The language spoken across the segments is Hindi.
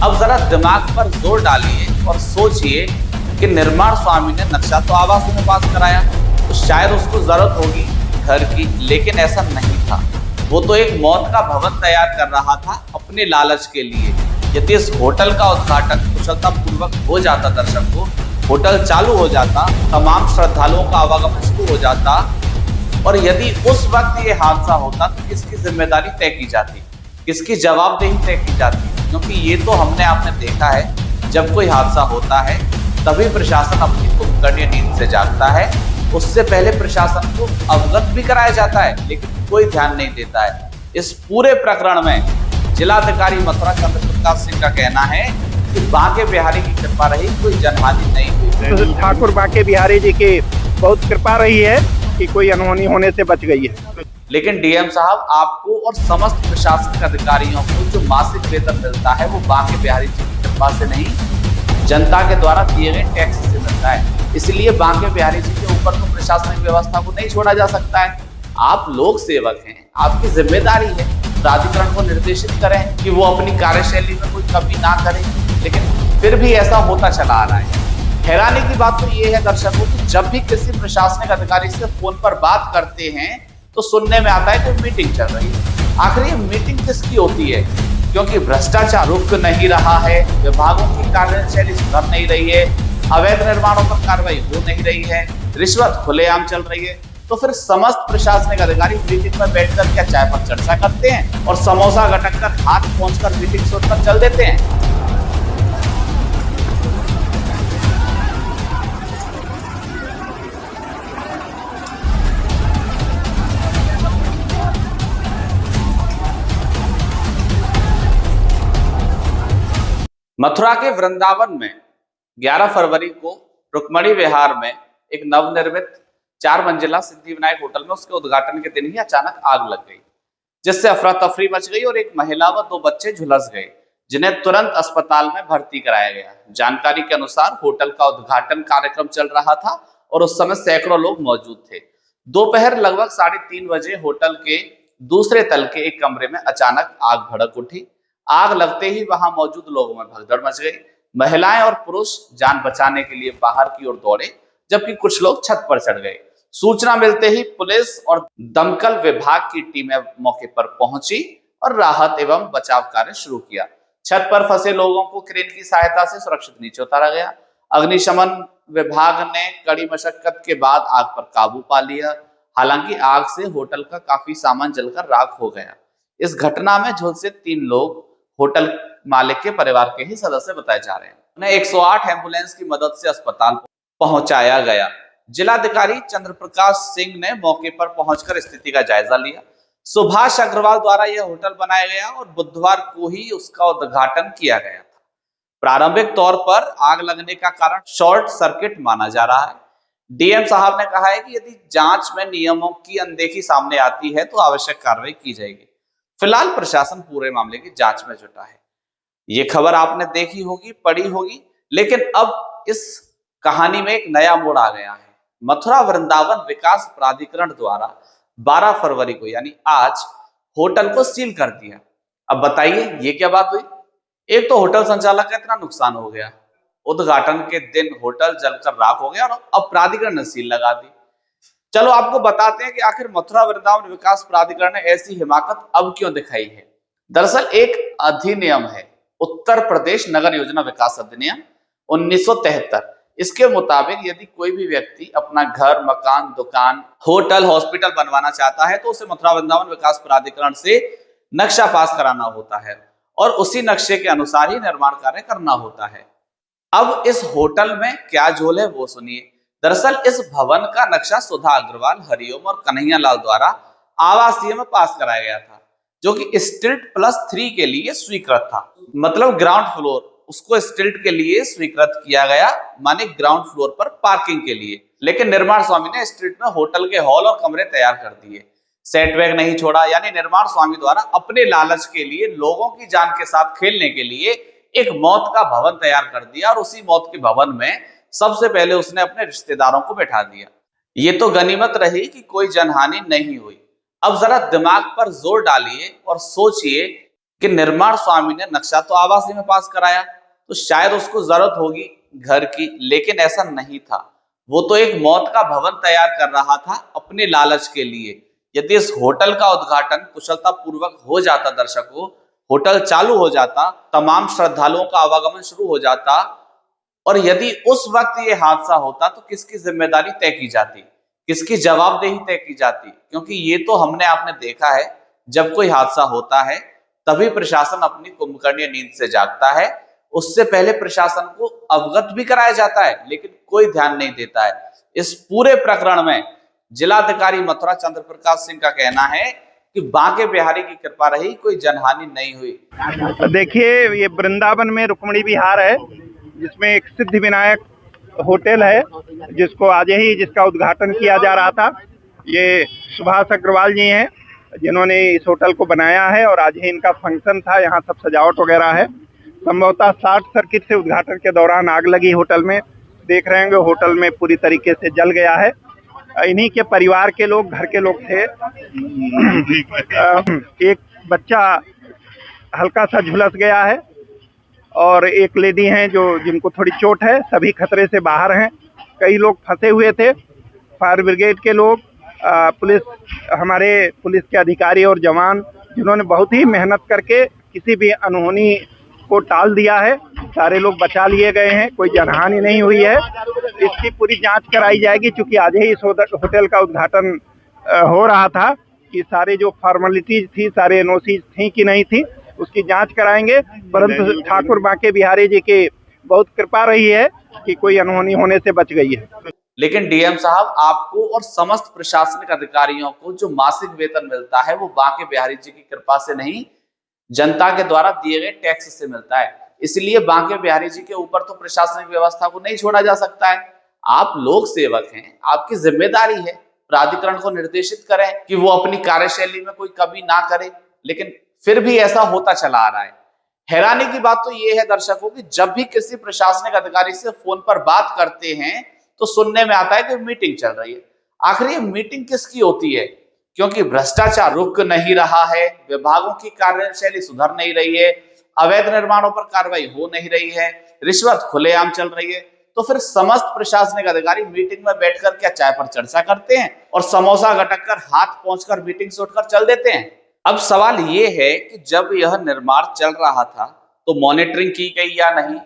अब जरा दिमाग पर जोर डालिए और सोचिए कि निर्माण स्वामी ने नक्शा तो आवास में पास कराया, तो शायद उसको जरूरत होगी घर की, लेकिन ऐसा नहीं था। वो तो एक मौत का भवन तैयार कर रहा था अपने लालच के लिए। यदि इस होटल का उद्घाटन कुशलता पूर्वक हो जाता, दर्शकों, होटल चालू हो जाता, तमाम श्रद्धालुओं का आवागमन शुरू हो जाता, और यदि उस वक्त ये हादसा होता तो किसकी जिम्मेदारी तय की जाती, किसकी जवाबदेही तय की जाती? क्योंकि ये तो आपने देखा है, जब कोई हादसा होता है तभी प्रशासन अपनी कुंभकर्णी नींद से जागता है। उससे पहले प्रशासन को अवगत भी कराया जाता है, लेकिन कोई ध्यान नहीं देता है। इस पूरे प्रकरण में जिलाधिकारी मथुरा चंद्र प्रकाश सिंह का कहना है कि बांके बिहारी की कृपा रही, कोई जनहानि नहीं हुई। ठाकुर बांके बिहारी जी की बहुत कृपा रही है कि कोई अनहोनी होने से बच गई है। लेकिन डीएम साहब, आपको और समस्त प्रशासनिक अधिकारियों को जो मासिक वेतन मिलता है वो बांके बिहारी जी की कृपा से नहीं, जनता के द्वारा दिए गए टैक्स से मिलता है। इसलिए बांके बिहारी जी के ऊपर तो प्रशासनिक व्यवस्था को नहीं छोड़ा जा सकता है। आप लोक सेवक हैं, आपकी जिम्मेदारी है प्राधिकरण को निर्देशित करें कि वो अपनी कार्यशैली में कोई कमी ना करे, लेकिन फिर भी ऐसा होता चला आ रहा है। हैरानी की बात तो ये है दर्शकों कि जब भी किसी प्रशासनिक अधिकारी से फोन पर बात करते हैं तो सुनने में आता है कि मीटिंग चल रही है। आखिर ये मीटिंग किसकी होती है? क्योंकि भ्रष्टाचार रुक नहीं रहा है, विभागों की कार्यशैली सुधर नहीं रही है, अवैध निर्माणों पर कार्रवाई हो नहीं रही है, रिश्वत खुलेआम चल रही है, तो फिर समस्त प्रशासनिक अधिकारी मीटिंग में बैठकर क्या चाय पर चर्चा करते हैं और समोसा गटक कर हाथ पहुंचकर मीटिंग छोड़कर चल देते हैं? मथुरा के वृंदावन में 11 फरवरी को रुक्मणी विहार में एक नवनिर्मित 4 मंजिला सिद्धि विनायक होटल में उसके उद्घाटन के दिन ही अचानक आग लग गई, जिससे अफरा तफरी मच गई और एक महिला व 2 बच्चे झुलस गए, जिन्हें तुरंत अस्पताल में भर्ती कराया गया। जानकारी के अनुसार होटल का उद्घाटन कार्यक्रम चल रहा था और उस समय सैकड़ों लोग मौजूद थे। दोपहर लगभग 3:30 बजे होटल के दूसरे तल के एक कमरे में अचानक आग भड़क उठी। आग लगते ही वहां मौजूद लोगों में भगदड़ मच गई। महिलाएं और पुरुष जान बचाने के लिए बाहर की ओर दौड़े, जबकि कुछ लोग छत पर चढ़ गए। सूचना मिलते ही पुलिस और दमकल विभाग की टीमें मौके पर पहुंची और राहत एवं बचाव कार्य शुरू किया। छत पर फंसे लोगों को क्रेन की सहायता से सुरक्षित नीचे उतारा गया। अग्निशमन विभाग ने कड़ी मशक्कत के बाद आग पर काबू पा लिया। हालांकि आग से होटल का काफी सामान जलकर राख हो गया। इस घटना में झुलसे 3 लोग होटल मालिक के परिवार के ही सदस्य बताए जा रहे हैं। उन्हें 108 एम्बुलेंस की मदद से अस्पताल पहुंचाया गया। जिलाधिकारी चंद्र प्रकाश सिंह ने मौके पर पहुंचकर स्थिति का जायजा लिया। सुभाष अग्रवाल द्वारा यह होटल बनाया गया और बुधवार को ही उसका उद्घाटन किया गया था। प्रारंभिक तौर पर आग लगने का कारण शॉर्ट सर्किट माना जा रहा है। डीएम साहब ने कहा है कि यदि जांच में नियमों की अनदेखी सामने आती है तो आवश्यक कार्रवाई की जाएगी। फिलहाल प्रशासन पूरे मामले की जांच में जुटा है। ये खबर आपने देखी होगी, पढ़ी होगी, लेकिन अब इस कहानी में एक नया मोड़ आ गया है। मथुरा वृंदावन विकास प्राधिकरण द्वारा 12 फरवरी को यानी आज होटल को सील कर दिया। अब बताइए ये क्या बात हुई? एक तो होटल संचालक का इतना नुकसान हो गया, उद्घाटन के दिन होटल जलकर राख हो गया, और अब प्राधिकरण ने सील लगा दी। चलो आपको बताते हैं कि आखिर मथुरा वृंदावन विकास प्राधिकरण ने ऐसी हिमाकत अब क्यों दिखाई है। दरअसल एक अधिनियम है, उत्तर प्रदेश नगर योजना विकास अधिनियम 1973। इसके मुताबिक यदि कोई भी व्यक्ति अपना घर, मकान, दुकान, होटल, हॉस्पिटल बनवाना चाहता है तो उसे मथुरा वृंदावन विकास प्राधिकरण से नक्शा पास कराना होता है और उसी नक्शे के अनुसार ही निर्माण कार्य करना होता है। अब इस होटल में क्या झोल है वो सुनिए। दरअसल इस भवन का नक्शा सुधा अग्रवाल, हरिओम और कन्हैया लाल द्वारा आवासीय में पास कराया गया था, जो कि स्टिल्ट +3 के लिए स्वीकृत था। मतलब ग्राउंड फ्लोर, उसको स्टिल्ट के लिए स्वीकृत किया गया, माने ग्राउंड फ्लोर पर पार्किंग के लिए। लेकिन निर्माण स्वामी ने स्टिल्ट में होटल के हॉल और कमरे तैयार कर दिए, सेटबैक नहीं छोड़ा। यानी निर्माण स्वामी द्वारा अपने लालच के लिए, लोगों की जान के साथ खेलने के लिए एक मौत का भवन तैयार कर दिया और उसी मौत के भवन में सबसे पहले उसने अपने रिश्तेदारों को बैठा दिया। ये तो गनीमत रही कि कोई जनहानि नहीं हुई। अब जरा दिमाग पर जोर डालिए और सोचिए कि निर्माण स्वामी ने नक्शा तो आवासीय में पास कराया, तो शायद उसको जरूरत होगी घर की, लेकिन ऐसा नहीं था। वो तो एक मौत का भवन तैयार कर रहा था अपने लालच के लिए। यदि इस होटल का उद्घाटन कुशलता पूर्वक हो जाता, दर्शकों, होटल चालू हो जाता, तमाम श्रद्धालुओं का आवागमन शुरू हो जाता, और यदि उस वक्त ये हादसा होता तो किसकी जिम्मेदारी तय की जाती, किसकी जवाबदेही तय की जाती? क्योंकि ये तो हमने आपने देखा है, जब कोई हादसा होता है तभी प्रशासन अपनी कुंभकर्णीय नींद से जागता है। उससे पहले प्रशासन को अवगत भी कराया जाता है, लेकिन कोई ध्यान नहीं देता है। इस पूरे प्रकरण में जिलाधिकारी मथुरा चंद्र प्रकाश सिंह का कहना है कि बांके बिहारी की कृपा रही, कोई जनहानि नहीं हुई। देखिए, ये वृंदावन में रुक्मणी विहार है, जिसमें एक सिद्धि विनायक होटल है, जिसका उद्घाटन किया जा रहा था। ये सुभाष अग्रवाल जी हैं जिन्होंने इस होटल को बनाया है, और आज ही इनका फंक्शन था। यहाँ सब सजावट वगैरह है। संभवतः शॉर्ट सर्किट से उद्घाटन के दौरान आग लगी होटल में। देख रहे होंगे होटल में पूरी तरीके से जल गया है। इन्हीं के परिवार के लोग, घर के लोग थे। एक बच्चा हल्का सा झुलस गया है, और एक लेडी हैं जिनको थोड़ी चोट है। सभी खतरे से बाहर हैं। कई लोग फंसे हुए थे। फायर ब्रिगेड के लोग, हमारे पुलिस के अधिकारी और जवान, जिन्होंने बहुत ही मेहनत करके किसी भी अनहोनी को टाल दिया है। सारे लोग बचा लिए गए हैं, कोई जनहानि नहीं हुई है। इसकी पूरी जांच कराई जाएगी, क्योंकि आज ही इस होटल का उद्घाटन हो रहा था। कि सारे जो फॉर्मेलिटीज थी, सारे एनओसी थी कि नहीं थी, उसकी जांच कराएंगे। परंतु ठाकुर बांके बिहारी जी की बहुत कृपा रही है कि कोई अनहोनी होने से बच गई है। लेकिन डीएम साहब, आपको और समस्त प्रशासनिक अधिकारियों को जो मासिक वेतन मिलता है वो बांके बिहारी जी की कृपा से नहीं, जनता के द्वारा दिए गए टैक्स से मिलता है। इसलिए बांके बिहारी जी के ऊपर तो प्रशासनिक व्यवस्था को नहीं छोड़ा जा सकता है। आप लोक सेवक हैं, आपकी जिम्मेदारी है प्राधिकरण को निर्देशित करें कि वो अपनी कार्यशैली में कोई कमी ना करे, लेकिन फिर भी ऐसा होता चला आ रहा है। हैरानी की बात तो ये है दर्शकों कि जब भी किसी प्रशासनिक अधिकारी से फोन पर बात करते हैं तो सुनने में आता है कि मीटिंग चल रही है। आखिर ये मीटिंग किसकी होती है? क्योंकि भ्रष्टाचार रुक नहीं रहा है, विभागों की कार्यशैली सुधर नहीं रही है, अवैध निर्माणों पर कार्रवाई हो नहीं रही है, रिश्वत खुलेआम चल रही है, तो फिर समस्त प्रशासनिक अधिकारी मीटिंग में बैठकर क्या चाय पर चर्चा करते हैं और समोसा गटक कर हाथ पहुंचकर मीटिंग से उठकर चल देते हैं? अब सवाल ये है कि जब यह निर्माण चल रहा था तो मॉनिटरिंग की गई या नहीं?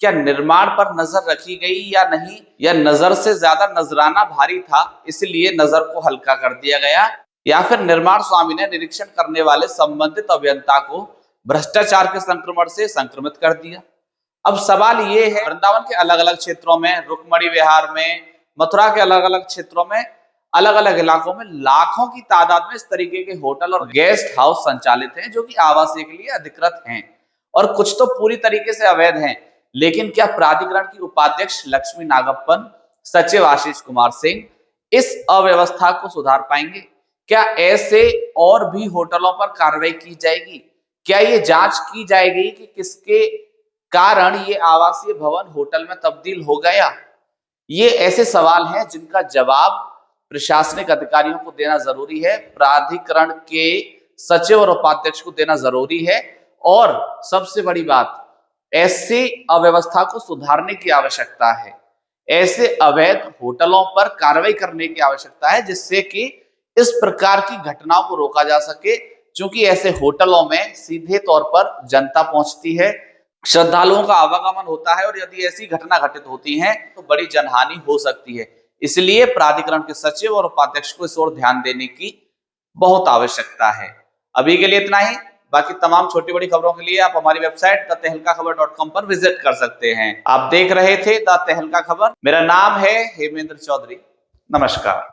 क्या निर्माण पर नजर रखी गई या नहीं? या नजर से ज्यादा नजराना भारी था, इसलिए नजर को हल्का कर दिया गया? या फिर निर्माण स्वामी ने निरीक्षण करने वाले संबंधित अभियंता को भ्रष्टाचार के संक्रमण से संक्रमित कर दिया? अब सवाल ये है, वृंदावन के अलग अलग क्षेत्रों में, रुक्मणी विहार में, मथुरा के अलग अलग क्षेत्रों में, अलग अलग इलाकों में लाखों की तादाद में इस तरीके के होटल और गेस्ट हाउस संचालित हैं, जो कि आवासीय के लिए अधिकृत हैं, और कुछ तो पूरी तरीके से अवैध हैं। लेकिन क्या प्राधिकरण की उपाध्यक्ष लक्ष्मी नागप्पन, सचिव आशीष कुमार सिंह इस अव्यवस्था को सुधार पाएंगे? क्या ऐसे और भी होटलों पर कार्रवाई की जाएगी? क्या ये जांच की जाएगी कि किसके कारण ये आवासीय भवन होटल में तब्दील हो गया? ये ऐसे सवाल हैं जिनका जवाब प्रशासनिक अधिकारियों को देना जरूरी है, प्राधिकरण के सचिव और उपाध्यक्ष को देना जरूरी है, और सबसे बड़ी बात, ऐसी अव्यवस्था को सुधारने की आवश्यकता है। ऐसे अवैध होटलों पर कार्रवाई करने की आवश्यकता है, जिससे कि इस प्रकार की घटनाओं को रोका जा सके। क्योंकि ऐसे होटलों में सीधे तौर पर जनता पहुंचती है, श्रद्धालुओं का आवागमन होता है, और यदि ऐसी घटना घटित होती है तो बड़ी जनहानि हो सकती है। इसलिए प्राधिकरण के सचिव और उपाध्यक्ष को इस ओर ध्यान देने की बहुत आवश्यकता है। अभी के लिए इतना ही। बाकी तमाम छोटी बड़ी खबरों के लिए आप हमारी वेबसाइट thetehlkakhbar.com पर विजिट कर सकते हैं। आप देख रहे थे द तहलका खबर। मेरा नाम है हेमेंद्र चौधरी। नमस्कार।